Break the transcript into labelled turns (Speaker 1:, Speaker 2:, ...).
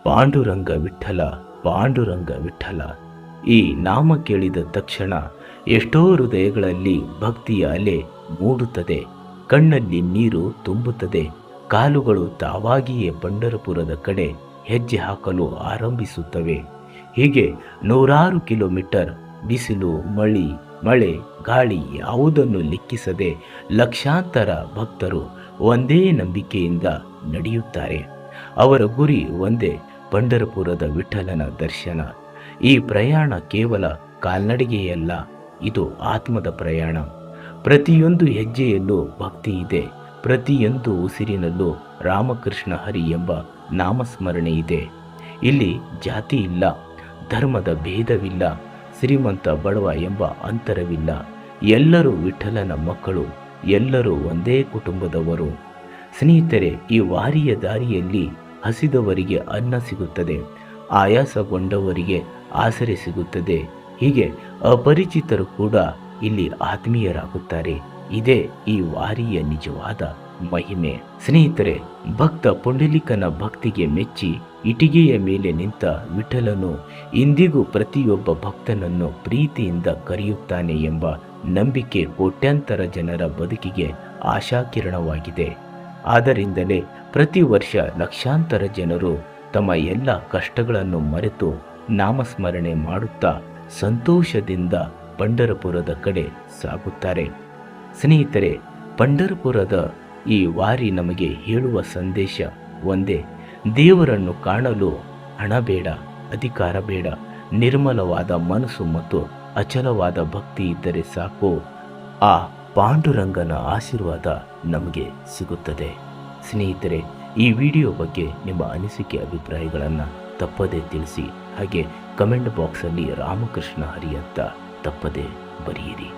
Speaker 1: ಪಾಂಡುರಂಗ ವಿಠಲ, ಪಾಂಡುರಂಗ ವಿಠಲ. ಈ ನಾಮ ಕೇಳಿದ ತಕ್ಷಣ ಎಷ್ಟೋ ಹೃದಯಗಳಲ್ಲಿ ಭಕ್ತಿಯ ಅಲೆ ಮೂಡುತ್ತದೆ, ಕಣ್ಣಲ್ಲಿ ನೀರು ತುಂಬುತ್ತದೆ, ಕಾಲುಗಳು ತಾವಾಗಿಯೇ ಪಂಢರಪುರದ ಕಡೆ ಹೆಜ್ಜೆ ಹಾಕಲು ಆರಂಭಿಸುತ್ತವೆ. ಹೀಗೆ ನೂರಾರು ಕಿಲೋಮೀಟರ್ ಬಿಸಿಲು, ಮಳೆ, ಗಾಳಿ ಯಾವುದನ್ನು ಲೆಕ್ಕಿಸದೆ ಲಕ್ಷಾಂತರ ಭಕ್ತರು ಒಂದೇ ನಂಬಿಕೆಯಿಂದ ನಡೆಯುತ್ತಾರೆ. ಅವರ ಗುರಿ ಒಂದೇ, ಪಂಢರಪುರದ ವಿಠಲನ ದರ್ಶನ. ಈ ಪ್ರಯಾಣ ಕೇವಲ ಕಾಲ್ನಡಿಗೆಯಲ್ಲ, ಇದು ಆತ್ಮದ ಪ್ರಯಾಣ. ಪ್ರತಿಯೊಂದು ಹೆಜ್ಜೆಯಲ್ಲೂ ಭಕ್ತಿ ಇದೆ, ಪ್ರತಿಯೊಂದು ಉಸಿರಿನಲ್ಲೂ ರಾಮಕೃಷ್ಣ ಹರಿ ಎಂಬ ನಾಮಸ್ಮರಣೆ ಇದೆ. ಇಲ್ಲಿ ಜಾತಿ ಇಲ್ಲ, ಧರ್ಮದ ಭೇದವಿಲ್ಲ, ಶ್ರೀಮಂತ ಬಡವ ಎಂಬ ಅಂತರವಿಲ್ಲ. ಎಲ್ಲರೂ ವಿಠಲನ ಮಕ್ಕಳು, ಎಲ್ಲರೂ ಒಂದೇ ಕುಟುಂಬದವರು. ಸ್ನೇಹಿತರೆ, ಈ ವಾರಿಯ ದಾರಿಯಲ್ಲಿ ಹಸಿದವರಿಗೆ ಅನ್ನ ಸಿಗುತ್ತದೆ, ಆಯಾಸಗೊಂಡವರಿಗೆ ಆಸರೆ ಸಿಗುತ್ತದೆ. ಹೀಗೆ ಅಪರಿಚಿತರು ಕೂಡ ಇಲ್ಲಿ ಆತ್ಮೀಯರಾಗುತ್ತಾರೆ. ಇದೇ ಈ ವಾರಿಯ ನಿಜವಾದ ಮಹಿಮೆ. ಸ್ನೇಹಿತರೆ, ಭಕ್ತ ಪುಂಡಲಿಕನ ಭಕ್ತಿಗೆ ಮೆಚ್ಚಿ ಇಟಿಗೆಯ ಮೇಲೆ ನಿಂತ ವಿಠಲನು ಇಂದಿಗೂ ಪ್ರತಿಯೊಬ್ಬ ಭಕ್ತನನ್ನು ಪ್ರೀತಿಯಿಂದ ಕರೆಯುತ್ತಾನೆ ಎಂಬ ನಂಬಿಕೆ ಕೋಟ್ಯಾಂತರ ಜನರ ಬದುಕಿಗೆ ಆಶಾಕಿರಣವಾಗಿದೆ. ಆದ್ದರಿಂದಲೇ ಪ್ರತಿ ವರ್ಷ ಲಕ್ಷಾಂತರ ಜನರು ತಮ್ಮ ಎಲ್ಲ ಕಷ್ಟಗಳನ್ನು ಮರೆತು ನಾಮಸ್ಮರಣೆ ಮಾಡುತ್ತಾ ಸಂತೋಷದಿಂದ ಪಂಢರಪುರದ ಕಡೆ ಸಾಗುತ್ತಾರೆ. ಸ್ನೇಹಿತರೆ, ಪಂಢರಪುರದ ಈ ವಾರಿ ನಮಗೆ ಹೇಳುವ ಸಂದೇಶ ಒಂದೇ, ದೇವರನ್ನು ಕಾಣಲು ಹಣ ಬೇಡ, ಅಧಿಕಾರ ಬೇಡ, ನಿರ್ಮಲವಾದ ಮನಸ್ಸು ಮತ್ತು ಅಚಲವಾದ ಭಕ್ತಿ ಇದ್ದರೆ ಸಾಕು. ಆ ಪಾಂಡುರಂಗನ ಆಶೀರ್ವಾದ ನಮಗೆ ಸಿಗುತ್ತದೆ. ಸ್ನೇಹಿತರೆ, ಈ ವಿಡಿಯೋ ಬಗ್ಗೆ ನಿಮ್ಮ ಅನಿಸಿಕೆ ಅಭಿಪ್ರಾಯಗಳನ್ನು ತಪ್ಪದೇ ತಿಳಿಸಿ. ಹಾಗೆ ಕಮೆಂಟ್ ಬಾಕ್ಸಲ್ಲಿ ರಾಮಕೃಷ್ಣ ಹರಿ ಅಂತ ತಪ್ಪದೇ ಬರೆಯಿರಿ.